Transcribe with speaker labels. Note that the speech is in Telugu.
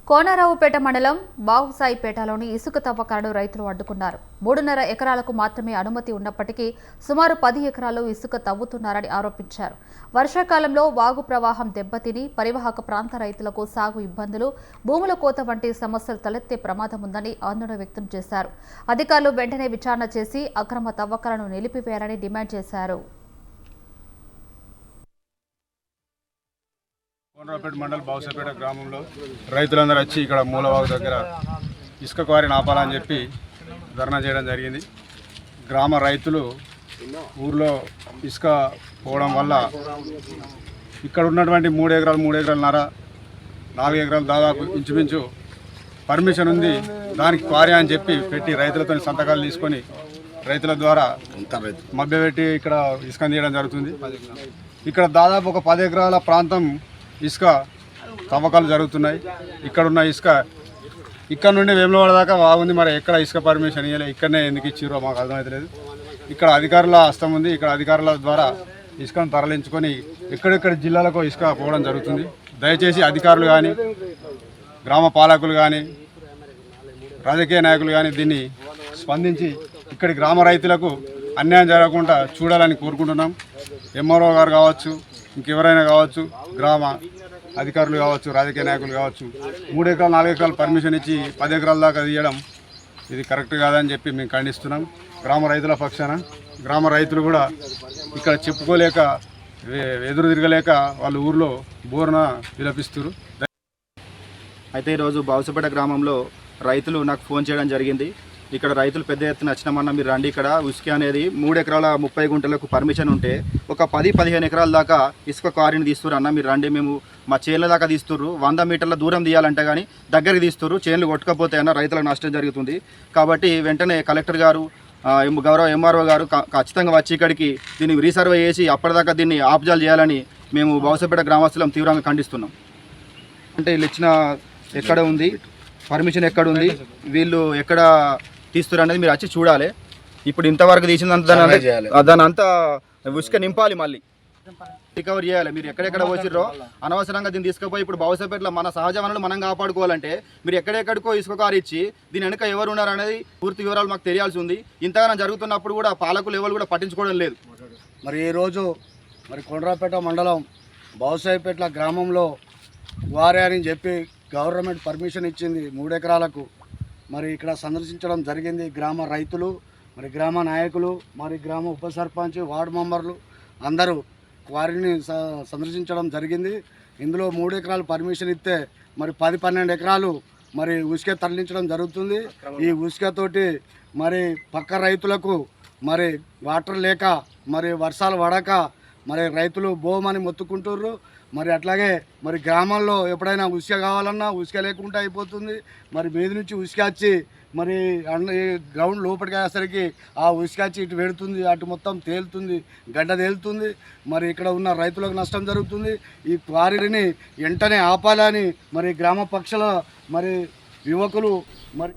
Speaker 1: కోనరావుపేట మండలం బాహుసాయిపేటలోని ఇసుక తవ్వకాలను రైతులు అడ్డుకున్నారు. 3.5 ఎకరాలకు మాత్రమే అనుమతి ఉన్నప్పటికీ సుమారు 10 ఎకరాల్లో ఇసుక తవ్వుతున్నారని ఆరోపించారు. వర్షాకాలంలో వాగు ప్రవాహం దెబ్బతిని పరివాహక ప్రాంత రైతులకు సాగు ఇబ్బందులు, భూముల కోత వంటి సమస్యలు తలెత్తే ప్రమాదం ఉందని ఆందోళన వ్యక్తం చేశారు. అధికారులు వెంటనే విచారణ చేసి అక్రమ తవ్వకాలను నిలిపివేయాలని డిమాండ్ చేశారు.
Speaker 2: కోనరావుపేట మండల్ బాహుసాయిపేట గ్రామంలో రైతులందరూ వచ్చి ఇక్కడ మూలవాగు దగ్గర ఇసుక క్వారీని ఆపాలని చెప్పి ధర్నా చేయడం జరిగింది. గ్రామ రైతులు ఊర్లో ఇసుక పోవడం వల్ల ఇక్కడ ఉన్నటువంటి 3 ఎకరాలు 3 ఎకరాలన్నర 4 ఎకరాలు దాదాపు ఇంచుమించు పర్మిషన్ ఉంది, దానికి క్వారీ అని చెప్పి పెట్టి రైతులతో సంతకాలు తీసుకొని రైతుల ద్వారా మభ్యపెట్టి ఇక్కడ ఇసుక తీయడం జరుగుతుంది. ఇక్కడ దాదాపు ఒక 10 ఎకరాల ప్రాంతం ఇసుక తవ్వకాలు జరుగుతున్నాయి. ఇక్కడున్న ఇసుక ఇక్కడ నుండి వేములవాడ దాకా బాగుంది, మరి ఎక్కడ ఇసుక పర్మిషన్ ఇవ్వలేదు, ఇక్కడనే ఎందుకు ఇచ్చిరో మాకు అర్థమవుతలేదు. ఇక్కడ అధికారుల హస్తం ఉంది, ఇక్కడ అధికారుల ద్వారా ఇసుకను తరలించుకొని ఎక్కడెక్కడ జిల్లాలకు ఇసుక పోవడం జరుగుతుంది. దయచేసి అధికారులు కానీ, గ్రామ పాలకులు కానీ, రాజకీయ నాయకులు కానీ దీన్ని స్పందించి ఇక్కడి గ్రామ రైతులకు అన్యాయం జరగకుండా చూడాలని కోరుకుంటున్నాం. ఎంఆర్ఓ గారు కావచ్చు, ఇంకెవరైనా కావచ్చు, గ్రామ అధికారులు కావచ్చు, రాజకీయ నాయకులు కావచ్చు, 3 ఎకరాలు 4 ఎకరాలు పర్మిషన్ ఇచ్చి 10 ఎకరాల దాకా తీయడం ఇది కరెక్ట్ కాదని చెప్పి మేము ఖండిస్తున్నాం. గ్రామ రైతుల పక్షాన గ్రామ రైతులు కూడా ఇక్కడ చెప్పుకోలేక ఎదురు తిరగలేక వాళ్ళ ఊర్లో బోర్న విలపిస్తారు.
Speaker 3: అయితే ఈరోజు బాహుసాయిపేట గ్రామంలో రైతులు నాకు ఫోన్ చేయడం జరిగింది. ఇక్కడ రైతులు పెద్ద ఎత్తున వచ్చినామన్నా మీరు రండి, ఇక్కడ ఉసుక అనేది 3 ఎకరాల 30 గుంటలకు పర్మిషన్ ఉంటే ఒక 10-15 ఎకరాల దాకా ఇసుక క్వారీని తీస్తున్నారు అన్న, మీరు రండి, మేము మా చేనుల దాకా తీస్తుర్రు, 100 మీటర్ల దూరం తీయాలంటే కానీ దగ్గరికి తీస్తుర్రు, చేనులు కొట్టుకపోతే అన్న రైతులకు నష్టం జరుగుతుంది. కాబట్టి వెంటనే కలెక్టర్ గారు, గౌరవ ఎంఆర్ఓ గారు ఖచ్చితంగా వచ్చి ఇక్కడికి దీన్ని రీసర్వే చేసి అప్పటిదాకా దీన్ని ఆపుజాలు చేయాలని మేము బాహుసాయిపేట గ్రామస్తులం తీవ్రంగా ఖండిస్తున్నాం. అంటే వీళ్ళు ఇచ్చిన ఎక్కడ ఉంది, పర్మిషన్ ఎక్కడ ఉంది, వీళ్ళు ఎక్కడ తీస్తున్నారు అనేది మీరు వచ్చి చూడాలి. ఇప్పుడు ఇంతవరకు తీసిందంతా దాని అంతా ఉసుక నింపాలి, మళ్ళీ రికవర్ చేయాలి. మీరు ఎక్కడెక్కడ వచ్చిర్రో అనవసరంగా దీన్ని తీసుకుపోయి ఇప్పుడు బాహుసాయిపేటలో మన సహజ వనరులు మనం కాపాడుకోవాలంటే మీరు ఎక్కడెక్కడికో ఇసుక కారు ఇచ్చి దీని వెనుక ఎవరు ఉన్నారు అనేది పూర్తి వివరాలు మాకు తెలియాల్సి ఉంది. ఇంతగానో జరుగుతున్నప్పుడు కూడా పాలకులు ఎవరు కూడా పట్టించుకోవడం లేదు.
Speaker 4: మరి ఈరోజు కోనరావుపేట మండలం బాహుసాయిపేట గ్రామంలో వారే అని చెప్పి గవర్నమెంట్ పర్మిషన్ ఇచ్చింది 3 ఎకరాలకు. మరి ఇక్కడ సందర్శించడం జరిగింది. గ్రామ రైతులు, మరి గ్రామ నాయకులు, మరి గ్రామ ఉప సర్పంచ్, వార్డు మెంబర్లు అందరూ వారిని సందర్శించడం జరిగింది. ఇందులో 3 ఎకరాలు పర్మిషన్ ఇస్తే మరి 10-12 ఎకరాలు మరి ఉసుక తరలించడం జరుగుతుంది. ఈ ఉసుకతోటి మరి పక్క రైతులకు మరి వాటర్ లేక, మరి వర్షాలు పడక మరి రైతులు బోమని మొత్తుకుంటుర్రు. మరి అట్లాగే మరి గ్రామంలో ఎప్పుడైనా ఉసుక కావాలన్నా ఉసుక లేకుండా అయిపోతుంది. మరి మీద నుంచి ఉసుక వచ్చి మరి గ్రౌండ్ లోపలికి అయ్యేసరికి ఆ ఉసుక వచ్చి ఇటు పెడుతుంది, అటు మొత్తం తేలుతుంది, గడ్డ తేలుతుంది. మరి ఇక్కడ ఉన్న రైతులకు నష్టం జరుగుతుంది. ఈ క్వారీని వెంటనే ఆపాలని మరి గ్రామ పక్షాల మరి యువకులు మరి